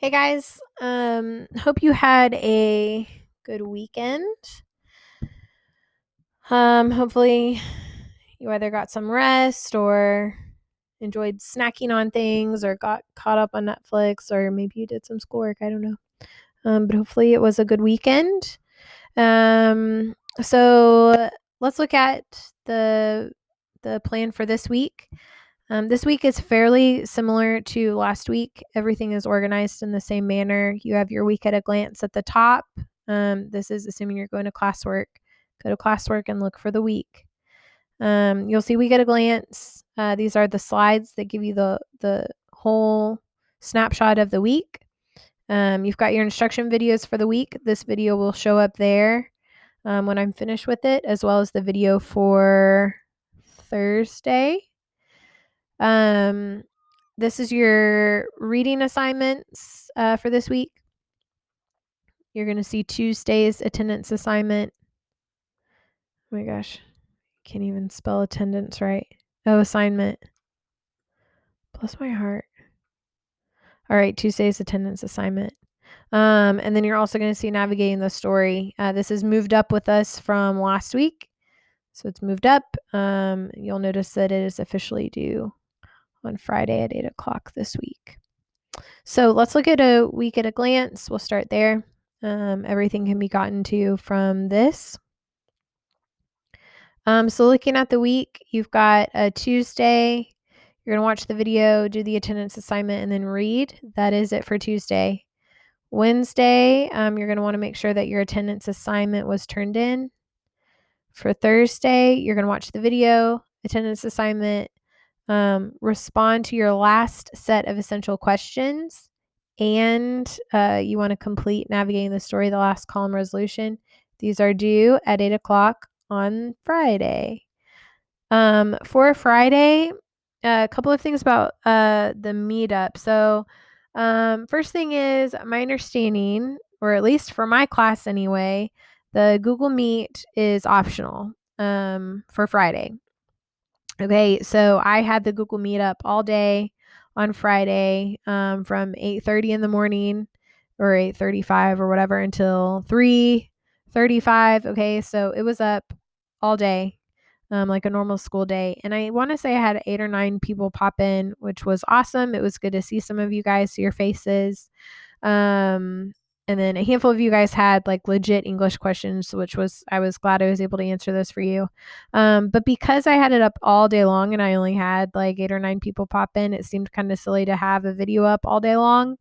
Hey guys, hope you had a good weekend. Hopefully you either got some rest or enjoyed snacking on things or got caught up on Netflix or maybe you did some schoolwork. I don't know. But hopefully it was a good weekend. So let's look at the plan for this week. This week is fairly similar to last week. Everything is organized in the same manner. You have your week at a glance at the top. This is assuming you're going to classwork. Go to classwork and look for the week. You'll see week at a glance. These are the slides that give you the whole snapshot of the week. You've got your instruction videos for the week. This video will show up there when I'm finished with it, as well as the video for Thursday. This is your reading assignments for this week. You're going to see Tuesday's attendance assignment. Oh my gosh, can't even spell attendance right. Oh, assignment. Bless my heart. All right, Tuesday's attendance assignment. And then you're also going to see navigating the story. This is moved up with us from last week. So it's moved up. You'll notice that it is officially due on Friday at 8 o'clock this week. So let's look at a week at a glance. We'll start there. Everything can be gotten to from this. So looking at the week, you've got a Tuesday. You're going to watch the video, do the attendance assignment, and then read. That is it for Tuesday. Wednesday, you're going to want to make sure that your attendance assignment was turned in. For Thursday, you're going to watch the video, attendance assignment, respond to your last set of essential questions, and you want to complete navigating the story, the last column resolution. These are due at 8 o'clock on Friday. For Friday, a couple of things about the meetup. So first thing is my understanding, or at least for my class anyway, the Google Meet is optional for Friday. Okay, so I had the Google Meetup all day on Friday from 8:30 in the morning or 8:35 or whatever until 3:35. Okay, so it was up all day, like a normal school day. And I want to say I had 8 or 9 people pop in, which was awesome. It was good to see some of you guys, see your faces. And then a handful of you guys had like legit English questions, I was glad I was able to answer those for you. But because I had it up all day long and I only had like 8 or 9 people pop in, it seemed kind of silly to have a video up all day long.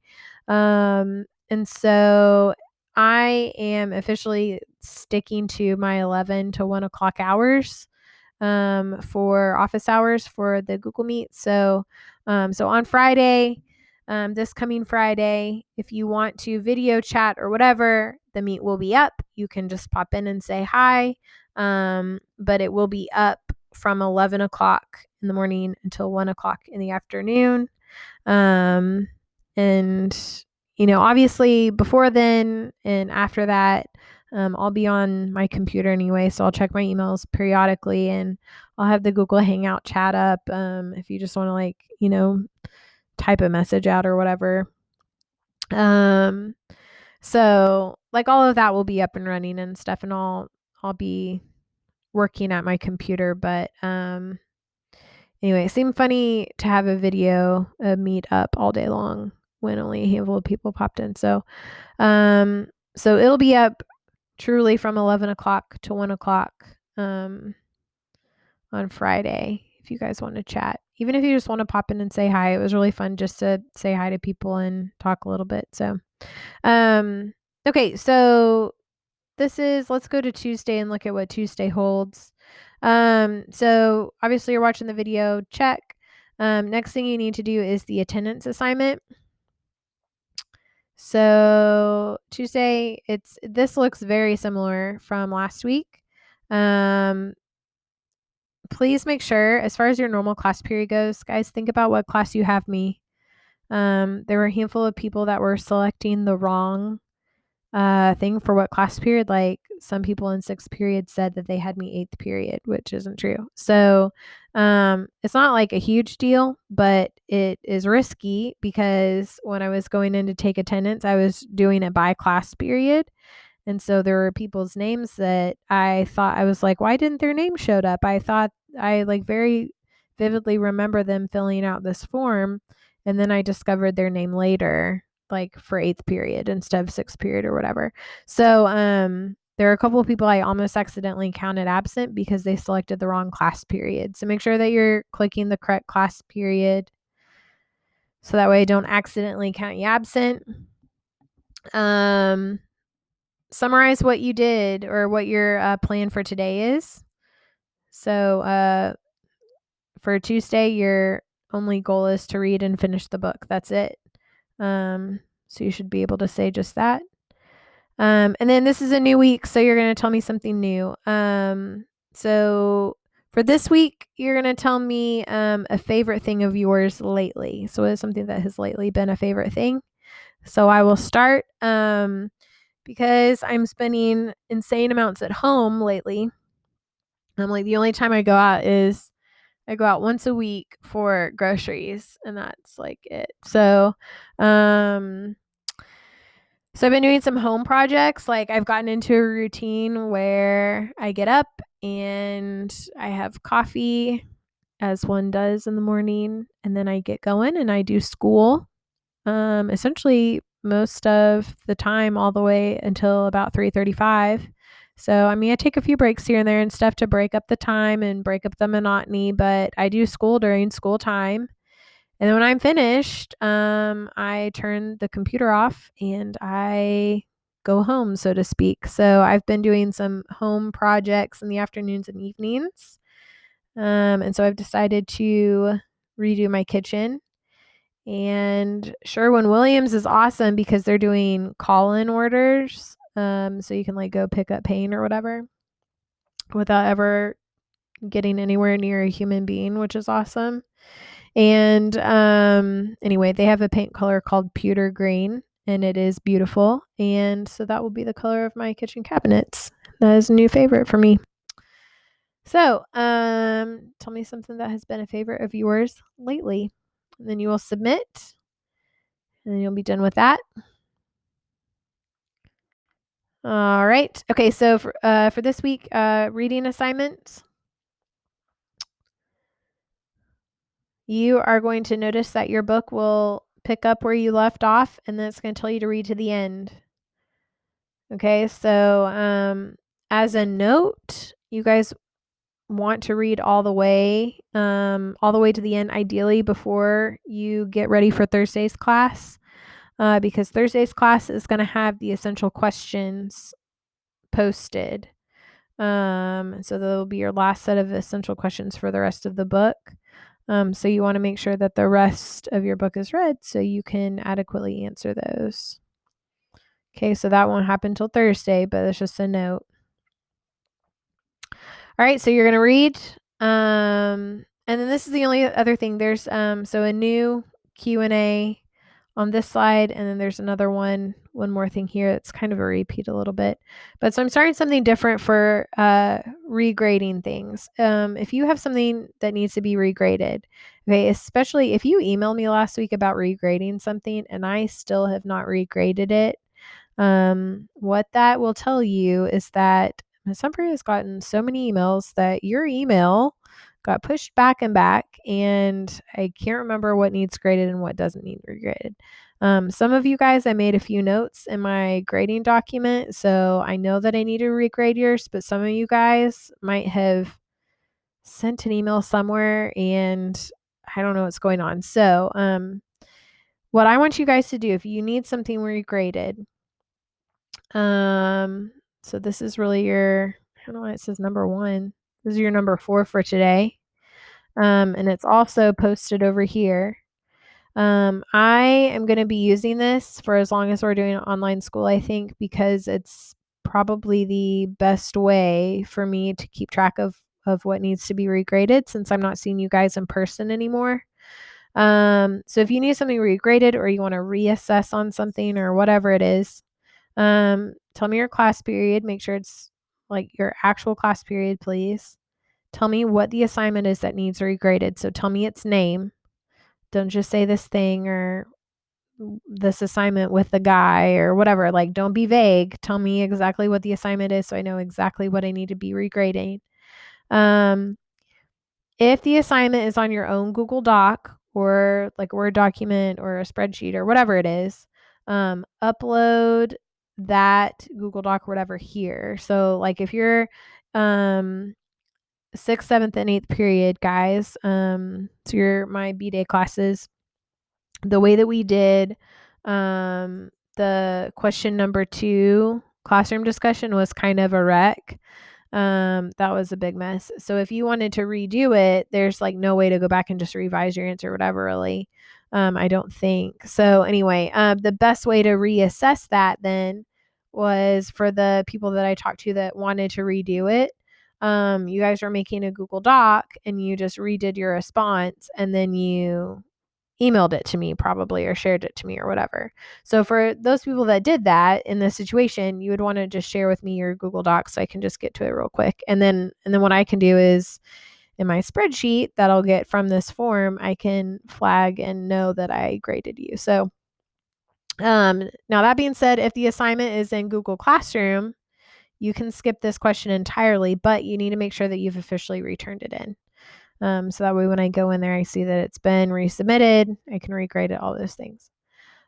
And so I am officially sticking to my 11 to 1 o'clock hours for office hours for the Google Meet. So on Friday, this coming Friday, if you want to video chat or whatever, the Meet will be up. You can just pop in and say hi, but it will be up from 11 o'clock in the morning until 1 o'clock in the afternoon. And, obviously before then and after that, I'll be on my computer anyway, so I'll check my emails periodically and I'll have the Google Hangout chat up if you just want to type a message out or whatever. So all of that will be up and running and stuff, and I'll be working at my computer. But anyway, it seemed funny to have a video meet up all day long when only a handful of people popped in. So it'll be up truly from 11 o'clock to 1 o'clock on Friday if you guys want to chat. Even if you just want to pop in and say hi. It was really fun just to say hi to people and talk a little bit. So, okay, so let's go to Tuesday and look at what Tuesday holds. So obviously you're watching the video, check. Next thing you need to do is the attendance assignment. So Tuesday, this looks very similar from last week. Please make sure, as far as your normal class period goes, guys, think about what class you have me. There were a handful of people that were selecting the wrong thing for what class period. Like some people in 6th period said that they had me 8th period, which isn't true. So it's not like a huge deal, but it is risky because when I was going in to take attendance, I was doing it by class period. And so there were people's names that I thought, I was like, why didn't their name showed up? I thought I like very vividly remember them filling out this form. And then I discovered their name later, like for 8th period instead of 6th period or whatever. So there are a couple of people I almost accidentally counted absent because they selected the wrong class period. So make sure that you're clicking the correct class period so that way I don't accidentally count you absent. Summarize what you did or what your plan for today is. So for Tuesday, your only goal is to read and finish the book. That's it. So you should be able to say just that. And then this is a new week, so you're going to tell me something new. So for this week, you're going to tell me a favorite thing of yours lately. So it's something that has lately been a favorite thing. So I will start because I'm spending insane amounts at home lately. I'm like, the only time I go out is I go out once a week for groceries, and that's like it. So I've been doing some home projects. Like I've gotten into a routine where I get up and I have coffee as one does in the morning, and then I get going and I do school. Essentially most of the time all the way until about 3:35. So, I mean, I take a few breaks here and there and stuff to break up the time and break up the monotony, but I do school during school time. And then when I'm finished, I turn the computer off and I go home, so to speak. So I've been doing some home projects in the afternoons and evenings. And so I've decided to redo my kitchen. And Sherwin-Williams is awesome because they're doing call-in orders. So you can like go pick up paint or whatever without ever getting anywhere near a human being, which is awesome. And anyway, they have a paint color called pewter green, and it is beautiful. And so that will be the color of my kitchen cabinets. That is a new favorite for me. So, tell me something that has been a favorite of yours lately. And then you will submit, and then you'll be done with that. All right. Okay, so for this week, reading assignments, you are going to notice that your book will pick up where you left off, and then it's going to tell you to read to the end. Okay, so as a note, you guys want to read all the way to the end, ideally before you get ready for Thursday's class, because Thursday's class is going to have the essential questions posted. So that'll be your last set of essential questions for the rest of the book. So you want to make sure that the rest of your book is read so you can adequately answer those. Okay, so that won't happen till Thursday, but it's just a note. All right, so you're going to read. And then this is the only other thing. There's so a new Q&A on this slide, and then there's another one more thing here. It's kind of a repeat a little bit. But so I'm starting something different for regrading things. If you have something that needs to be regraded, okay, especially if you emailed me last week about regrading something and I still have not regraded it, what that will tell you is that Ms. Humphrey has gotten so many emails that your email got pushed back and back, and I can't remember what needs graded and what doesn't need regraded. Some of you guys, I made a few notes in my grading document, so I know that I need to regrade yours, but some of you guys might have sent an email somewhere and I don't know what's going on. So what I want you guys to do, if you need something regraded, so this is really your, I don't know why it says number 1. This is your number 4 for today. And it's also posted over here. I am going to be using this for as long as we're doing online school, I think, because it's probably the best way for me to keep track of what needs to be regraded since I'm not seeing you guys in person anymore. So if you need something regraded or you want to reassess on something or whatever it is, Tell me your class period. Make sure it's like your actual class period, please. Tell me what the assignment is that needs regraded. So tell me its name. Don't just say this thing or this assignment with the guy or whatever. Like, don't be vague. Tell me exactly what the assignment is so I know exactly what I need to be regrading. If the assignment is on your own Google Doc or like a Word document or a spreadsheet or whatever it is, upload that Google Doc or whatever here. So like if you're 6th, 7th, and 8th period, guys, so you're my B-Day classes, the way that we did the question number 2 classroom discussion was kind of a wreck. That was a big mess. So if you wanted to redo it, there's like no way to go back and just revise your answer or whatever, really. I don't think. So anyway, the best way to reassess that then was for the people that I talked to that wanted to redo it. You guys were making a Google Doc and you just redid your response and then you emailed it to me probably or shared it to me or whatever. So for those people that did that in this situation, you would want to just share with me your Google Docs so I can just get to it real quick. And then what I can do is in my spreadsheet that I'll get from this form, I can flag and know that I graded you. So now that being said, if the assignment is in Google Classroom, you can skip this question entirely, but you need to make sure that you've officially returned it in. So that way when I go in there, I see that it's been resubmitted. I can regrade it, all those things.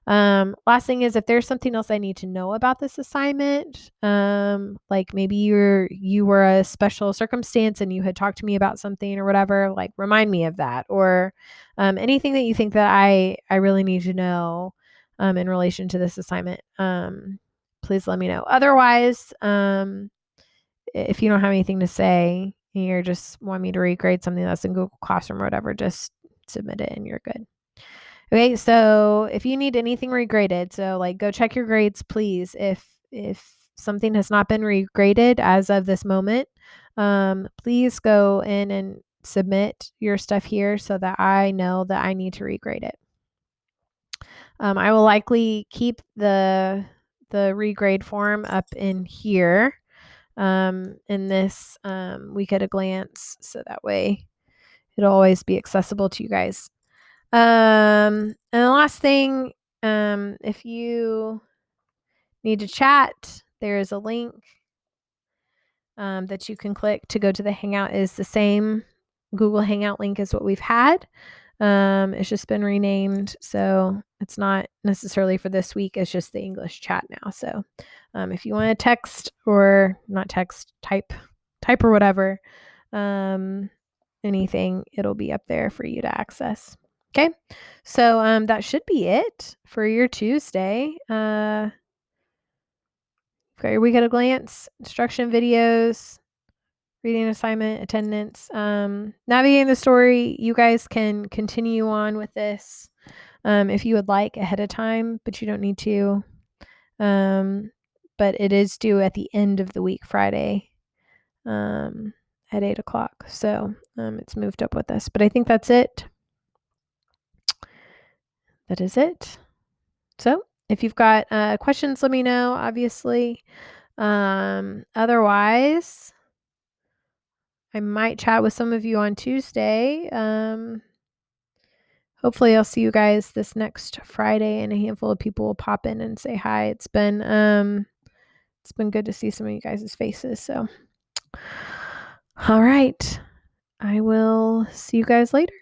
Last thing is if there's something else I need to know about this assignment, like maybe you were a special circumstance and you had talked to me about something or whatever, like remind me of that, or anything that you think that I really need to know in relation to this assignment. Please let me know. Otherwise, if you don't have anything to say and you're just want me to regrade something that's in Google Classroom or whatever, just submit it and you're good. Okay, so if you need anything regraded, so like go check your grades, please. If something has not been regraded as of this moment, please go in and submit your stuff here so that I know that I need to regrade it. I will likely keep the regrade form up in here in this week at a glance, so that way it'll always be accessible to you guys. And the last thing, if you need to chat, there is a link that you can click to go to the Hangout. Is the same Google Hangout link as what we've had. It's just been renamed, so it's not necessarily for this week. It's just the English chat now. So if you want to text or not text, type or whatever, anything, it'll be up there for you to access. Okay, so that should be it for your Tuesday. Got your week at a glance, instruction videos, reading assignment, attendance, navigating the story. You guys can continue on with this if you would like ahead of time, but you don't need to. But it is due at the end of the week, Friday, at 8 o'clock. So it's moved up with us. But I think that's it. That is it. So if you've got questions, let me know, obviously. Otherwise, I might chat with some of you on Tuesday. Hopefully I'll see you guys this next Friday and a handful of people will pop in and say hi. It's been good to see some of you guys' faces. So, all right. I will see you guys later.